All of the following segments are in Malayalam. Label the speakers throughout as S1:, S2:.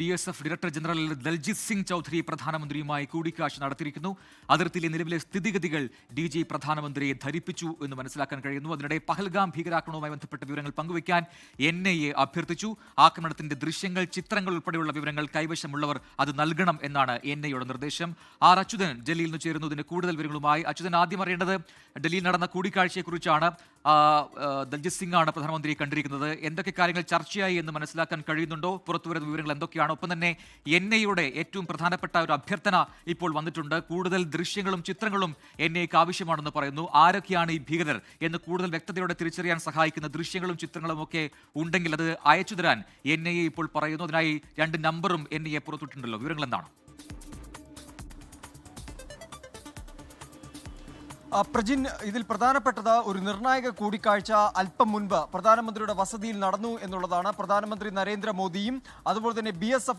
S1: BSF director general Daljit Singh Chaudhary പ്രധാനമന്ത്രിയുമായി കൂടിക്കാഴ്ച നടത്തിയിരിക്കുന്നു. അതിർത്തിയിലെ നിലവിലെ സ്ഥിതിഗതികൾ DG പ്രധാനമന്ത്രിയെ ധരിപ്പിച്ചു എന്ന് മനസ്സിലാക്കാൻ കഴിയുന്നു. അതിനിടെ പഹൽഗാം ഭീകരാക്രമണവുമായി ബന്ധപ്പെട്ട വിവരങ്ങൾ പങ്കുവയ്ക്കാൻ NIA അഭ്യർത്ഥിച്ചു. ആക്രമണത്തിന്റെ ദൃശ്യങ്ങൾ, ചിത്രങ്ങൾ ഉൾപ്പെടെയുള്ള വിവരങ്ങൾ കൈവശമുള്ളവർ അത് നൽകണം എന്നാണ് NIAയുടെ നിർദ്ദേശം. അച്യുതൻ ഡൽഹിയിൽ നിന്ന് ചേരുന്നതിന് കൂടുതൽ വിവരങ്ങളുമായി. അച്യുതൻ, ആദ്യം അറിയേണ്ടത് ഡൽഹിയിൽ നടന്ന കൂടിക്കാഴ്ചയെക്കുറിച്ചാണ്. ദൽജിത് സിംഗ് ആണ് പ്രധാനമന്ത്രിയെ കണ്ടിരിക്കുന്നത്. എന്തൊക്കെ കാര്യങ്ങൾ ചർച്ചയായി എന്ന് മനസ്സിലാക്കാൻ കഴിയുന്നുണ്ടോ? പുറത്തുവരുന്ന വിവരങ്ങൾ എന്തൊക്കെയാണ്? ഒപ്പം തന്നെ NIAയുടെ ഏറ്റവും പ്രധാനപ്പെട്ട ഒരു അഭ്യർത്ഥന ഇപ്പോൾ വന്നിട്ടുണ്ട്. കൂടുതൽ ദൃശ്യങ്ങളും ചിത്രങ്ങളും NIAക്ക് ആവശ്യമാണെന്ന് പറയുന്നു. ആരൊക്കെയാണ് ഈ ഭീകരർ എന്ന് കൂടുതൽ വ്യക്തതയോടെ തിരിച്ചറിയാൻ സഹായിക്കുന്ന ദൃശ്യങ്ങളും ചിത്രങ്ങളും ഒക്കെ ഉണ്ടെങ്കിൽ അത് അയച്ചു തരാൻ NIA ഇപ്പോൾ പറയുന്നു. അതിനായി 2 നമ്പറും NIA പുറത്തുവിട്ടുണ്ടല്ലോ. വിവരങ്ങൾ എന്താണ്?
S2: പ്രജിൻ, ഇതിൽ പ്രധാനപ്പെട്ടത് ഒരു നിർണായക കൂടിക്കാഴ്ച അല്പം മുൻപ് പ്രധാനമന്ത്രിയുടെ വസതിയിൽ നടന്നു എന്നുള്ളതാണ്. പ്രധാനമന്ത്രി നരേന്ദ്രമോദിയും അതുപോലെ തന്നെ BSF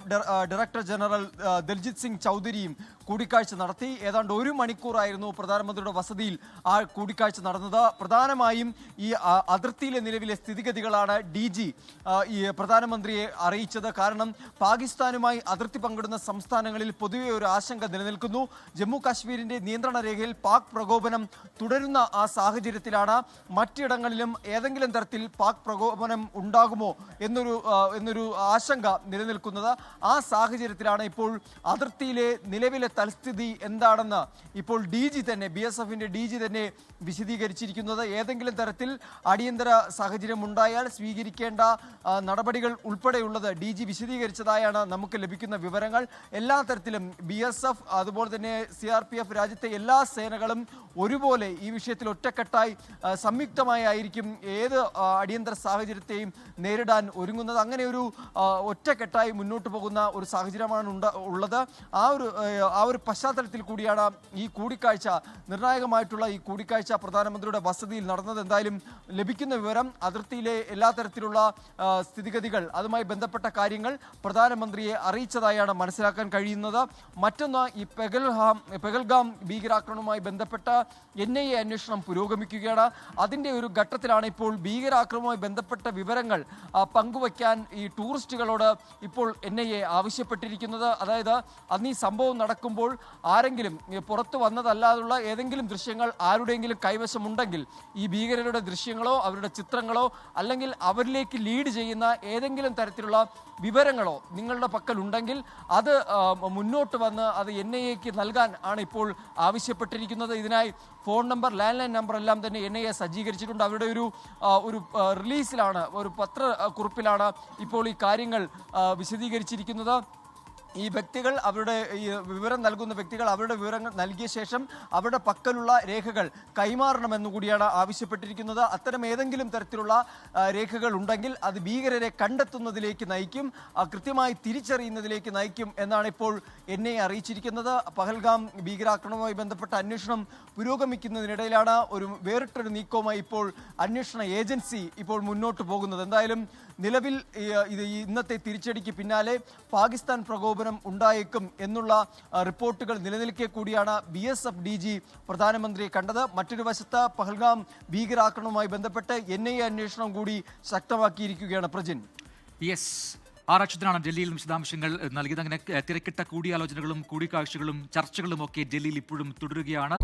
S2: director general Daljit Singh ചൗധരിയും കൂടിക്കാഴ്ച നടത്തി. ഏതാണ്ട് 1 മണിക്കൂറായിരുന്നു പ്രധാനമന്ത്രിയുടെ വസതിയിൽ ആ കൂടിക്കാഴ്ച നടന്നത്. പ്രധാനമായും ഈ അതിർത്തിയിലെ നിലവിലെ സ്ഥിതിഗതികളാണ് DG ഈ പ്രധാനമന്ത്രിയെ അറിയിച്ചത്. കാരണം പാകിസ്ഥാനുമായി അതിർത്തി പങ്കിടുന്ന സംസ്ഥാനങ്ങളിൽ പൊതുവെ ഒരു ആശങ്ക നിലനിൽക്കുന്നു. ജമ്മു കാശ്മീരിന്റെ നിയന്ത്രണ രേഖയിൽ പാക് പ്രകോപനം തുടരുന്ന ആ സാഹചര്യത്തിലാണ് മറ്റിടങ്ങളിലും ഏതെങ്കിലും തരത്തിൽ പാക് പ്രകോപനം ഉണ്ടാകുമോ എന്നൊരു ആശങ്ക നിലനിൽക്കുന്നത്. ആ സാഹചര്യത്തിലാണ് ഇപ്പോൾ അതിർത്തിയിലെ നിലവിലെ തൽസ്ഥിതി എന്താണെന്ന് ഇപ്പോൾ DG തന്നെ, BSFന്റെ DG തന്നെ വിശദീകരിച്ചിരിക്കുന്നത്. ഏതെങ്കിലും തരത്തിൽ അടിയന്തര സാഹചര്യം ഉണ്ടായാൽ സ്വീകരിക്കേണ്ട നടപടികൾ ഉൾപ്പെടെയുള്ളത് DG വിശദീകരിച്ചതായാണ് നമുക്ക് ലഭിക്കുന്ന വിവരങ്ങൾ. എല്ലാ തരത്തിലും BSF അതുപോലെ തന്നെ CRPF, രാജ്യത്തെ എല്ലാ സേനകളും ഒരുപോലെ ഈ വിഷയത്തിൽ ഒറ്റക്കെട്ടായി സംയുക്തമായി ആയിരിക്കും ഏത് അടിയന്തര സാഹചര്യത്തെയും നേരിടാൻ ഒരുങ്ങുന്നത്. അങ്ങനെ ഒരു ഒറ്റക്കെട്ടായി മുന്നോട്ട് പോകുന്ന ഒരു സാഹചര്യമാണ് ഉള്ളത്. ആ ഒരു പശ്ചാത്തലത്തിൽ കൂടിയാണ് ഈ കൂടിക്കാഴ്ച, നിർണായകമായിട്ടുള്ള ഈ കൂടിക്കാഴ്ച പ്രധാനമന്ത്രിയുടെ വസതിയിൽ നടന്നത്. എന്തായാലും ലഭിക്കുന്ന വിവരം അതിർത്തിയിലെ എല്ലാ തരത്തിലുള്ള സ്ഥിതിഗതികൾ, അതുമായി ബന്ധപ്പെട്ട കാര്യങ്ങൾ പ്രധാനമന്ത്രിയെ അറിയിച്ചതായാണ് മനസ്സിലാക്കാൻ കഴിയുന്നത്. മറ്റൊന്ന്, ഈ പെഹൽഗാം ഭീകരാക്രമണവുമായി ബന്ധപ്പെട്ട NIA അന്വേഷണം പുരോഗമിക്കുകയാണ്. അതിൻ്റെ ഒരു ഘട്ടത്തിലാണ് ഇപ്പോൾ ഭീകരാക്രമണവുമായി ബന്ധപ്പെട്ട വിവരങ്ങൾ പങ്കുവയ്ക്കാൻ ഈ ടൂറിസ്റ്റുകളോട് ഇപ്പോൾ NIA ആവശ്യപ്പെട്ടിരിക്കുന്നത്. അതായത് അന്ന് ഈ സംഭവം നടക്കുമ്പോൾ ആരെങ്കിലും പുറത്തു വന്നതല്ലാതുള്ള ഏതെങ്കിലും ദൃശ്യങ്ങൾ ആരുടെയെങ്കിലും കൈവശമുണ്ടെങ്കിൽ, ഈ ഭീകരരുടെ ദൃശ്യങ്ങളോ അവരുടെ ചിത്രങ്ങളോ അല്ലെങ്കിൽ അവരിലേക്ക് ലീഡ് ചെയ്യുന്ന ഏതെങ്കിലും തരത്തിലുള്ള വിവരങ്ങളോ നിങ്ങളുടെ പക്കലുണ്ടെങ്കിൽ അത് മുന്നോട്ട് വന്ന് അത് NIAക്ക് നൽകാൻ ആണ് ഇപ്പോൾ ആവശ്യപ്പെട്ടിരിക്കുന്നത്. ഇതിനായി phone number, land line number എല്ലാം തന്നെ NIA സജ്ജീകരിച്ചിട്ടുണ്ട്. അവരുടെ ഒരു റിലീസിലാണ്, ഒരു പത്രക്കുറിപ്പിലാണ് ഇപ്പോൾ ഈ കാര്യങ്ങൾ വിശദീകരിച്ചിരിക്കുന്നത്. ഈ വ്യക്തികൾ, അവരുടെ ഈ വിവരം നൽകുന്ന വ്യക്തികൾ അവരുടെ വിവരങ്ങൾ നൽകിയ ശേഷം അവരുടെ പക്കലുള്ള രേഖകൾ കൈമാറണമെന്നു കൂടിയാണ് ആവശ്യപ്പെട്ടിരിക്കുന്നത്. അത്തരം ഏതെങ്കിലും തരത്തിലുള്ള രേഖകൾ ഉണ്ടെങ്കിൽ അത് ഭീകരരെ കണ്ടെത്തുന്നതിലേക്ക് നയിക്കും, കൃത്യമായി തിരിച്ചറിയുന്നതിലേക്ക് നയിക്കും എന്നാണ് ഇപ്പോൾ NIA അറിയിച്ചിരിക്കുന്നത്. പഹൽഗാം ഭീകരാക്രമണവുമായി ബന്ധപ്പെട്ട അന്വേഷണം പുരോഗമിക്കുന്നതിനിടയിലാണ് ഒരു വേറിട്ടൊരു നീക്കവുമായി ഇപ്പോൾ അന്വേഷണ ഏജൻസി ഇപ്പോൾ മുന്നോട്ട് പോകുന്നത്. എന്തായാലും നിലവിൽ ഇന്നത്തെ തിരിച്ചടിക്ക് പിന്നാലെ പാകിസ്ഥാൻ പ്രകോപനം ഉണ്ടായേക്കും എന്നുള്ള റിപ്പോർട്ടുകൾ നിലനിൽക്കെ കൂടിയാണ് BSF DG പ്രധാനമന്ത്രിയെ കണ്ടത്. മറ്റൊരു വശത്ത് പഹൽഗാം ഭീകരാക്രമണവുമായി ബന്ധപ്പെട്ട് NIA അന്വേഷണം കൂടി ശക്തമാക്കിയിരിക്കുകയാണ്. പ്രജിൻ,
S1: അച്യുതനാണ് ഡൽഹിയിൽ വിശദാംശങ്ങൾ നൽകിയത്. അങ്ങനെ തിരക്കിട്ട കൂടിയാലോചനകളും കൂടിക്കാഴ്ചകളും ചർച്ചകളും ഒക്കെ ഡൽഹിയിൽ ഇപ്പോഴും തുടരുകയാണ്.